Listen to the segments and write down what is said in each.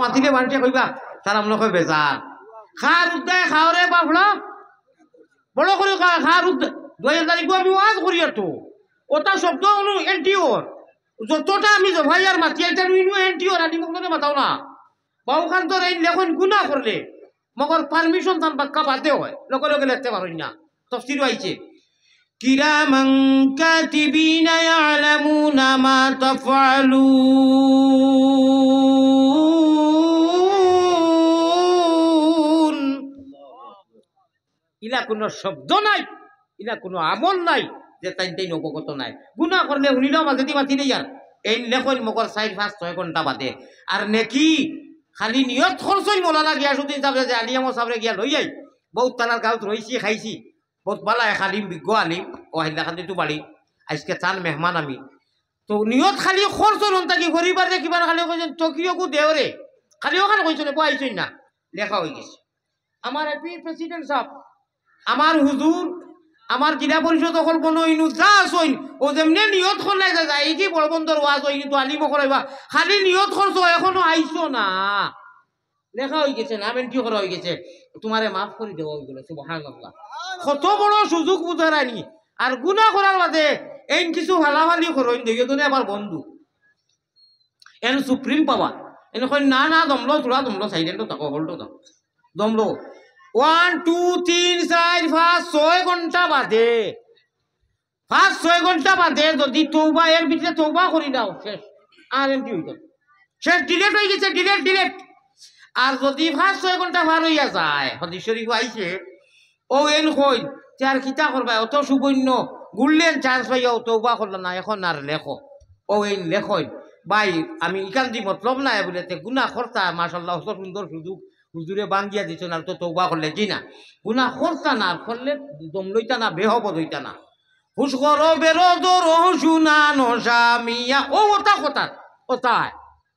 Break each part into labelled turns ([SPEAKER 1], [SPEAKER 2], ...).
[SPEAKER 1] মাতিলে মানুষে কইবা তারা মনে কই বেজার খার উদ্দায় খাওয়ারে বাপড়া বড় করে খার উদ্দায় 2000 আমি ওয়াজ করি তো ওটা শব্দ হলো এনটিওর যতটা আমি ভাইয়ার মাতি এটা নিনু এনটিওর আনি মুখ ধরে মাতাও না বাউখান তো এই লেখন গুনাহ করলে মগর পারমিশন তান বাক্কা বাদে হয় লগে লগে লিখতে পারই না তাফসীর আইছে কিরামান কাতিবিনা ইয়ালামুনা মা তাফআলুন ইলা কোনো শব্দ নাই ইলা কোনো আমল নাই যে তাই অবগত নাই গুনাহ করলে উনিও মাঝে দি মাতি নেই আর এই লেখন মগর 4-5-6 ঘন্টা বাদে আর নেকি খালি নিয়ত খরচই মোলানা গিয়া সুদিন সাহেব যে আলিয়ামো সাহেব গিয়া লই যাই বহুত তানার গাঁত রইছি খাইছি বহুত বালা খালিম বিজ্ঞ আলিম ও হাইলা খালি তো বাড়ি আজকে চান মেহমান আমি তো নিয়ত খালি খরচ নন থাকি গরিবার যে কিবা খালি কইছেন টকিওকু দেওরে খালি ওখানে কইছেন পাইছই না লেখা হয়ে গেছে আমার এপি প্রেসিডেন্ট সাহেব আমার হুজুর আমার জেলা পরিষদ সকল বনইনু যা আসইন ও যেমনি নিয়ত করলে যায় এই কি বড় বন্দর ওয়াজ হইনি তো আলিম করাইবা খালি নিয়ত খরচ এখনো আইছো না লেখা হয়ে গেছে না মেন্টি করা হয়ে গেছে তোমারে মাফ করে দেওয়া হয়ে গেল সুবহানাল্লাহ কত বড় সুযোগ বুঝারানি আর গুনাহ করার বাদে এই কিছু হালাহালি করইন দুইজনে আবার বন্ধু এন সুপ্রিম পাওয়ার এন কই না না দমলো তোরা দমলো সাইলেন্ট থাকো হোল্ড থাকো দমলো 1 2 3 4 5 6 ঘন্টা বাদে 5-6 ঘন্টা বাদে যদি তওবা এর ভিতরে তওবা করি দাও শেষ আর এমটি হইতো শেষ ডিলেট হয়ে গেছে ডিলেট আর যদি 5-6 ঘন্টা পার হইয়া যায় হাদিস শরীফ আইছে ও এন কই চার কিতা করবা অত সুবন্য গুললেন চান্স পাইয়া তওবা করলা না এখন আর লেখো ও এন লেখই ভাই আমি ইকান দি মতলব না বলেতে গুনাহ করতা মাশাআল্লাহ কত সুন্দর সুযোগ হুজুরে বাঙ্গিয়া দিছ না তো তওবা করলে কি না গুনাহ করতা না করলে দম লইতা না বেহবদ হইতা না হুশ করো বেরোদর শুনানো জামিয়া ও ওটা কথা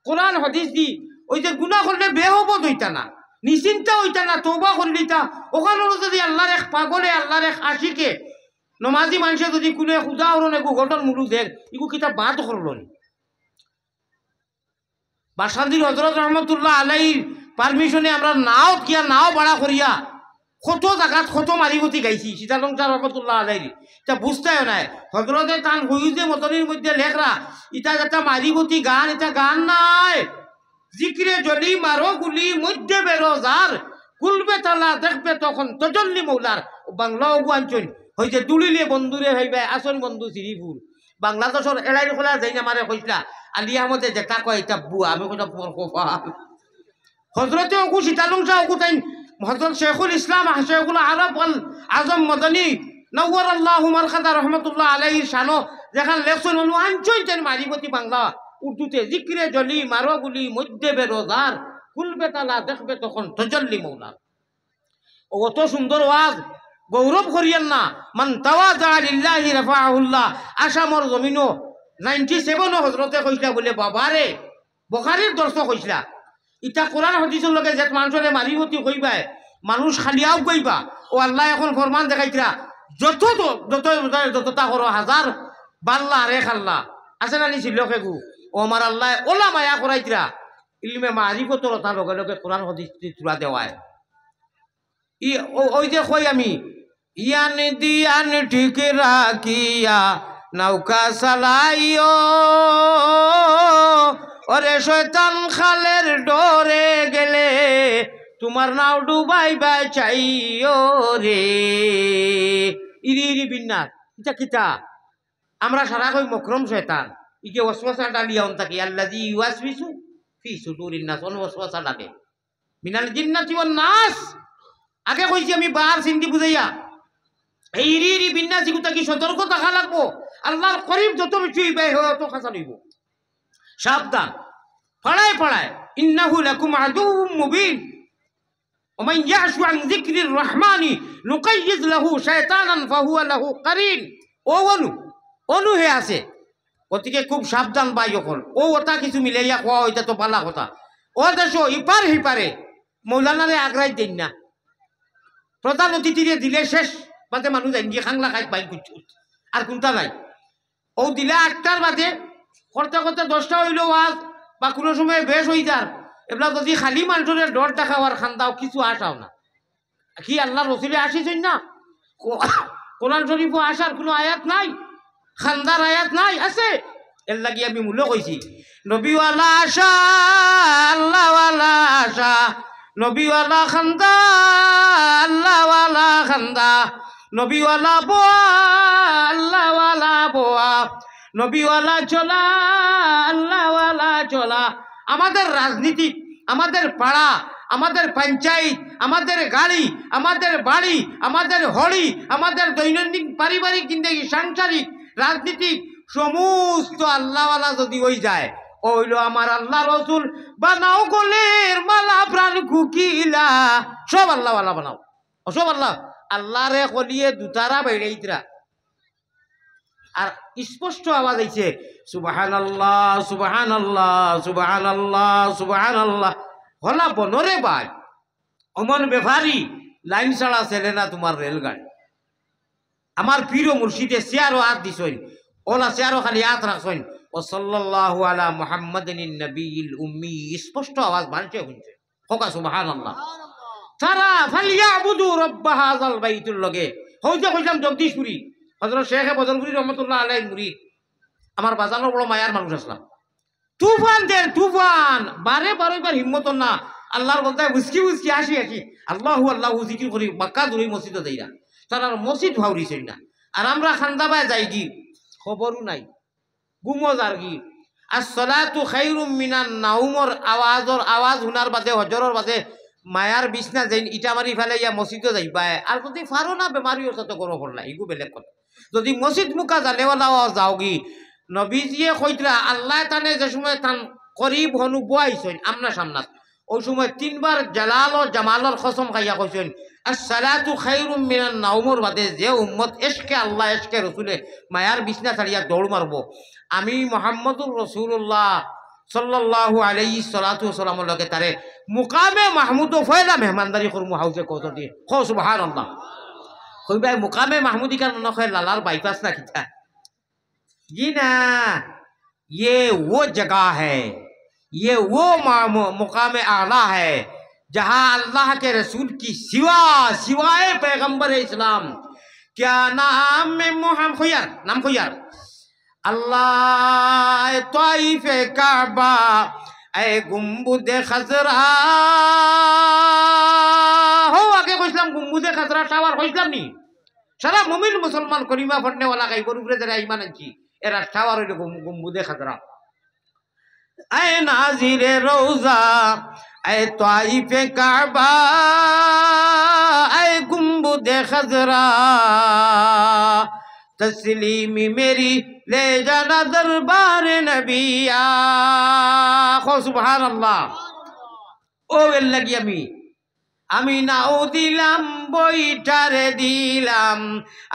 [SPEAKER 1] কোরআন হাদিস দি ওই যে গুনাহ করলে বেহবদ হইতা না নিশ্চিন্তা হইতা না তওবা করলি তা ওখানে যদি আল্লাহর এক পাগলে আল্লাহর এক আশিকে নমাজি মানুষে যদি কোনে উদাহরণ একু ঘটন মুলু দেখ ইগু কিতাব বাদ করলো নি বাসাদির হযরত রহমতুল্লাহ আলাইহির পারমিশনে আমরা নাও কিয়া নাও ভাড়া করিয়া কত জায়গাত কত মারিগতি গাইছি সীতালং চার রহমতুল্লাহ আলাইহি তা বুঝতেও নাই হযরতে তান হুইজে মতনির মধ্যে লেখরা ইটা যেটা মারিগতি গান এটা গান নাই জিকিরে জলি মারো গুলি মধ্যে বেরোজার কুলবে তালা দেখবে তখন তজল্লি মৌলার বাংলা গুয়াঞ্চন হইছে দুলিলে বন্ধুরে হইবে আসন বন্ধু শ্রীপুর বাংলাদেশের এড়াই খোলা যাই না মারে কইলা আলী আহমদে যেটা কয় এটা বুয়া আমি কোথা কপাল হজরতে ওকু সীতালং শাহ ওকু তাই হজরত শেখুল ইসলাম শেখুল আরব আল আজম মদনী নওয়ার আল্লাহ মারখাদা রহমতুল্লাহ আলাইহির শানো যেখান লেখছেন অনু আঞ্চল তেন মারিগতি বাংলা উর্দুতে জিক্রে জলি মারো গুলি মধ্যে বেরোজার কুলবে তালা দেখবে তখন তজল্লি মৌলা অত সুন্দর ওয়াজ গৌরব করিয়েন না মান তাওয়াজা লিল্লাহি রাফাহুল্লাহ আসামর জমিনো 97 হজরতে কইলা বলে বাবারে বুখারীর দর্শক কইলা ইটা কোরআন হাদিসের লগে যে মানুষের মারিগতি কইবায় মানুষ খালিয়াও কইবা ও আল্লাহ এখন ফরমান দেখাইতরা যতটা করো হাজার বাল্লা রেখ আল্লাহ আছে না নিছিল কেগু ও আমার আল্লাহ ওলা মায়া করাইতরা ইলমে মারিফতর তার লগে লগে কোরআন হাদিস তুলা দেওয়ায় ই ওই যে কই আমি ইয়ান দিয়ান ঠিক রাখিয়া নৌকা চালাইও ওরে শয়তান খালের ডরে গেলে তোমার নাও ডুবাই বাই চাইও রে ইরি ইরি বিন্নাস কিতা কিতা আমরা সারা কই মকরম শয়তান ইকে ওয়াসওয়াসা ডালিয়াউন থাকি আল্লাযী ইউওয়াসবিসু ফি সুদুরিন নাস ওয়াসওয়াসা ডাকে মিনাল জিন্নাতি ওয়ান নাস আগে কইছি আমি বার সিন্ধি বুঝাইয়া এই ইরি ইরি বিন্নাস ইগুতা কি সতর্ক থাকা লাগবো আল্লাহর করিম যত বেশি ব্যয় হয় তত খাসা লইব সাবধান পড়ায় ইন্নাহু লাকুম আদুউম মুবিন ওমান ইয়াশু আন যিকরির রহমানি নুকাইয়িজ লাহু শায়তানান ফাহুয়া লাহু কারিন ও অনু হে আছে ওদিকে খুব সাবধান বাই হল ও ওটা কিছু মিলাইয়া কোয়া ওইটা তো ভালো কথা ও দেশ ইপার হিপারে মৌলানারে আগ্রাই দেন না প্রধান অতিথিরে দিলে শেষ বাদে মানুষ যাই গিয়ে খাংলা খাই পাই কিছু আর কোনটা নাই ও দিলে 8টার বাদে করতে করতে 10টা হইল ওয়াজ বা কোনো সময় বেশ হয়ে যার এগুলা যদি খালি মানুষের ডর দেখাওয়ার খান্দাও কিছু আসাও না কি আল্লাহ রসুলে আসিছেন না কোরআন শরীফ আসার কোনো আয়াত নাই খান্দার আয়াত নাই আছে এর লাগি আমি মূল্য কইছি নবীওয়ালা আশা আল্লাহওয়ালা আশা নবীওয়ালা খান্দা আল্লাহওয়ালা খান্দা নবীওয়ালা বোয়া আল্লাহওয়ালা বোয়া নবীওয়ালা চলা আল্লাহওয়ালা চলা আমাদের রাজনীতি আমাদের পাড়া আমাদের পঞ্চায়েত আমাদের গাড়ি আমাদের বাড়ি আমাদের হলি আমাদের দৈনন্দিন পারিবারিক জিন্দগি সাংসারিক রাজনীতিক সমস্ত আল্লাহওয়ালা যদি হই যায় ওইলো আমার আল্লাহ রসুল বানাও গোলের মালা প্রাণ কুকিলা সব আল্লাহওয়ালা বানাও সব আল্লাহ আল্লাহরে কলিয়ে দুতারা বেড়াইতরা আর স্পষ্ট আওয়াজ আইছে সুবহানাল্লাহ সুবহানাল্লাহ সুবহানাল্লাহ সুবহানাল্লাহ হলা বনরে ভাই অমন ব্যাপারী লাইন ছাড়া ছেলে না তোমার রেলগাড়ি আমার প্রিয় মুর্শিদে চেয়ারও হাত দিছইন ওলা চেয়ারও খালি হাত রাখছইন ও সাল্লাল্লাহু আলা মুহাম্মাদিন নবিয়িল উম্মি স্পষ্ট আওয়াজ বানছে শুনছে হোকা সুবহানাল্লাহ তারা ফালিয়াবুদু রাব্ব হাযাল বাইতুল লগে হইতে কইলাম জগদীশপুরি হযরত শেখ বদরপুরি রহমাতুল্লাহ আলাইহি মুরিদ আমার বাজানোর বড় মায়ার মানুষ আসলাম তুফান দেন তুফান বারে বারেবার হিম্মত না আল্লাহর বলতে বুঝকি বুঝকি আসি আসি আল্লাহু আল্লাহু জিকির করি মক্কা দূরে মসজিদে যাইরা তারা মসজিদ ভাউরিছেন না আর আমরা খান্দাবায় যাই কি খবরও নাই গুমো যার কি আর সলাতু খায়রুম মিনান নাউমর আওয়াজ শুনার বাদে হজরের বাদে মায়ার বিছনা যাই ইটা মারি ফেলে ইয়া মসজিদে যাইবা আর যদি ফারো না বেমারিও সাথে করো করলা এগু বেলেগ কথা যদি মসজিদ মুখা জানেওয়ালা যাও কি নবীজিয়ে কইতরা আল্লাহ তানে যে সময় তান করিব হনু বয়াইছেন আমনা সামনাত ওই সময় তিনবার জালাল ও জামালর কসম খাইয়া কইছেন আসসালাতু খায়রুম মিনান নাওমর বাদে যে উম্মত এশকে আল্লাহ এশকে রসুলে মায়ার বিছনা ছাড়িয়া দৌড় মারব আমি মুহাম্মদুর রাসূলুল্লাহ সাল্লাল্লাহু আলাইহি সাল্লাতু ওয়াসাল্লামের লগে তারে মুকামে মাহমুদ ফয়লা মেহমানদারি করমু হাউজে কত দিয়ে খ সুবহানাল্লাহ কইবাই মুকামে মাহমুদি কার নখে লালার বাইপাস না কিতা जी ना ये वो जगह है ये वो मुकाम आला है जहाँ अल्लाह के रसूल की सिवाय पैगंबर इस्लाम क्या नाम में मोहम्मद खुयार नाम खुयार अल्लाह ताइफ काबा ए गुम्बुद खजरा हो आगे खुशलाम गुम्बुद खजरा टावर खुशलाम नहीं सारा मुमिन मुसलमान कलिमा पढ़ने वाला कई बरूबरे जरा ईमान अच्छी एरा टावर হইল গুম্বুদে খাজরা আয় নাজিরে রওজা আয় তাইফে কাবা আয় গুম্বুদে খাজরা তসলিমি মেরি ले जाना दरबार नबिया खो सुबहानाल्लाह ओ लगी আমি নাও দিলাম বইটারে দিলাম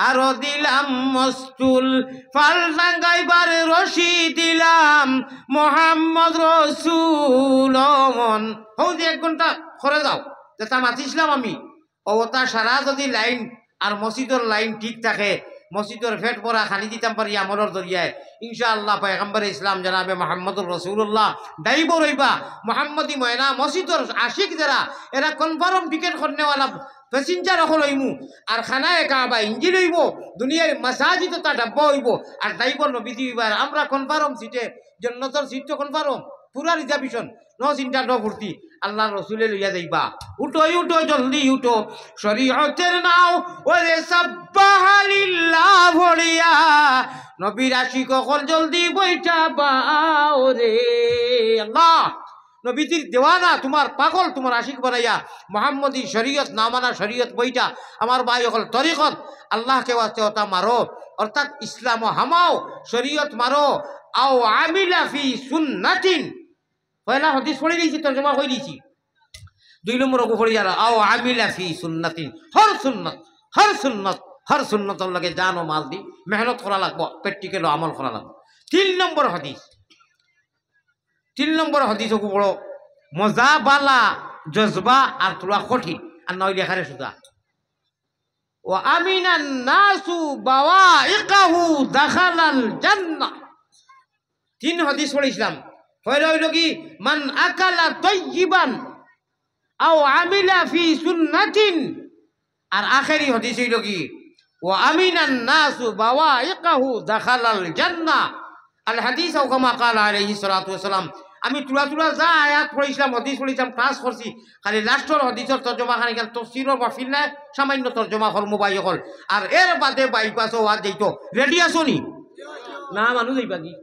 [SPEAKER 1] আরো দিলাম মস্তুল ফাল টাঙ্গাইবার রশি দিলাম মোহাম্মদ রসুল মন হও যে 1 ঘন্টা করে যাও যেটা মাতিছিলাম আমি ওটা সারা যদি লাইন আর মসজিদের লাইন ঠিক থাকে মসজিদের ফেট পরা খালি দিতাম পারি আমলের জরিয়ায় ইনশাআল্লাহ পয়গম্বর ইসলাম জনাবে মুহাম্মদুর রাসূলুল্লাহ দাইব রইবা মুহাম্মদি ময়না মসজিদের আশিক যারা এরা কনফার্ম টিকেট করনেওয়ালা প্যাসেঞ্জার হল হইমু আর খানায় কাবা ইঞ্জিন হইব দুনিয়ার মাসাজিদ তা ডাব্বা হইব আর দাইবর নবীজি হইবার আমরা কনফার্ম সিটে জান্নাতের সিট তো কনফার্ম পুরা রিজার্ভেশন নো চিন্তা নো ফুর্তি আল্লাহ রসুলে লইয়া যাইবা উঠো উঠো জলদি উঠো শরীয়তের নাও ওরে সাব্বাহালিল্লাহ ভরিয়া নবীর আশিক কল জলদি বইটা বাও রে আল্লাহ নবীজির দেওয়ানা তোমার পাগল তোমার আশিক বানাইয়া মুহাম্মদী শরীয়ত না মানা শরীয়ত বইটা আমার ভাই হল তরিকত আল্লাহকে ওয়াস্তে ওটা মারো অর্থাৎ ইসলাম হামাও শরীয়ত মারো আও আমিলা ফি সুন্নাতিন পয়লা হাদিস পড়ে দিয়েছি তর্জমা করে দিয়েছি 2 নম্বর ওকে পড়ে যারা আও আমিলা ফি সুন্নাতিন হর সুন্নত লাগে জান ও মাল দি মেহনত করা লাগবো প্র্যাকটিক্যাল আমল করা লাগবো 3 নম্বর হাদিস ওকে বড় মজা বালা জজবা আর তোলা কঠিন আর নয় লেখারে সুদা ও আমিনান নাসু বাওয়াইকাহু দাখালাল জান্নাহ 3 হাদিস পড়েছিলাম হইল কি মান আকালা তাইয়িবান আও আমিলা ফি সুন্নাতিন আর আখেরি হাদিস হইল কি ওয়া আমিনান নাসু বাওয়াইকাহু দাখালাল জান্নাহ আল হাদিস আও কামা ক্বালা আলাইহিস সালাতু ওয়াস সালাম আমি তুলা যা আয়াত পড়িছিলাম হাদিস পড়িছিলাম ক্লাস করছি খালি লাস্টর হাদিসের তর্জমা খানি গেল তফসিরর মাহফিল নাই সামান্য তর্জমা হল মোবাইল হল আর এর বাদে বাইপাসও ওয়াজ যাইতো রেডি আছো নি না মানুষ যাইবা কি